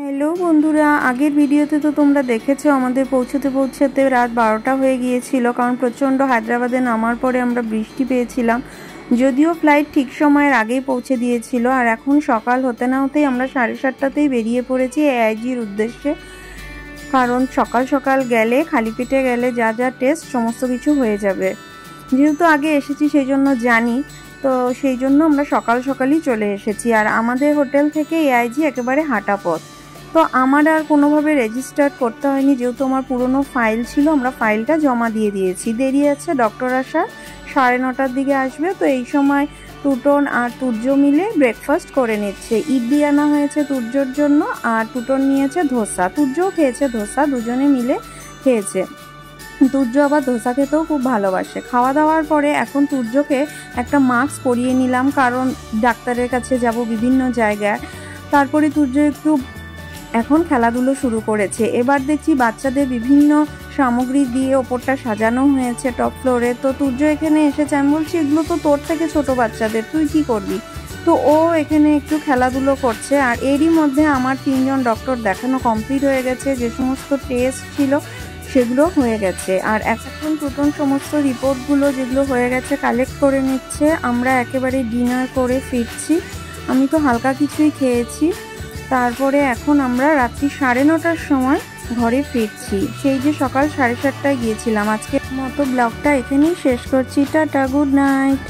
Hello বন্ধুরা, আগের ভিডিওতে তো তোমরা দেখেছো আমাদের পৌঁছতে পৌঁছতে রাত 12টা হয়ে গিয়েছিল, কারণ প্রচণ্ড হায়দ্রাবাদে নামার পরে আমরা বৃষ্টি পেয়েছিলাম। যদিও ফ্লাইট ঠিক সময়ের আগেই পৌঁছে দিয়েছিল। আর এখন সকাল হতে না হতেই আমরা 7:30টাতেই বেরিয়ে পড়েছি এআইজির উদ্দেশ্যে, কারণ সকাল সকাল গেলে, খালি পেটে গেলে যা যা টেস্ট সমস্ত কিছু হয়ে যাবে। যেহেতু আগে এসেছি সেই জন্য জানি, তো সেই জন্য আমরা সকাল সকালই চলে এসেছি। আর আমাদের হোটেল থেকে এআইজি একেবারে হাঁটা পথ। তো আমার আর কোনোভাবে রেজিস্টার করতে হয়নি, যেহেতু আমার পুরনো ফাইল ছিল। আমরা ফাইলটা জমা দিয়ে দিয়েছি। দেরি আছে, ডক্টর আসা 9:30টার দিকে আসবে। তো এই সময় টুটন আর তুর্য মিলে ব্রেকফাস্ট করে নিচ্ছে। ইডলি আনা হয়েছে তুর্যর জন্য, আর টুটন নিয়েছে ধোসা। তুর্যও খেয়েছে ধোসা, দুজনে মিলে খেয়েছে। তুর্য আবার ধোসা খেতেও খুব ভালোবাসে। খাওয়া দাওয়ার পরে এখন তুর্যকে একটা মাস্ক পরিয়ে নিলাম, কারণ ডাক্তারের কাছে যাব বিভিন্ন জায়গায়। তারপরে তুর্য একটু এখন খেলাধুলো শুরু করেছে। এবার দেখছি বাচ্চাদের বিভিন্ন সামগ্রী দিয়ে ওপরটা সাজানো হয়েছে টপ ফ্লোরে। তো তুর্য এখানে এসেছে, আমি বলছি এগুলো তো তোর থেকে ছোট বাচ্চাদের, তুই কি করবি? তো ও এখানে একটু খেলাধুলো করছে। আর এরই মধ্যে আমার 3জন ডক্টর দেখানো কমপ্লিট হয়ে গেছে। যে সমস্ত টেস্ট ছিল সেগুলো হয়ে গেছে। আর এখন নতুন সমস্ত রিপোর্টগুলো যেগুলো হয়ে গেছে কালেক্ট করে নিচ্ছে। আমরা একেবারে ডিনার করে ফিরছি। আমি তো হালকা কিছুই খেয়েছি। তারপরে এখন আমরা রাত্রি 9:30টার সময় ঘরে ফিরছি। সেই যে সকাল 7:30টায় গিয়েছিলাম। আজকের মতো ব্লগটা এখানেই শেষ করছি। Tata, good night.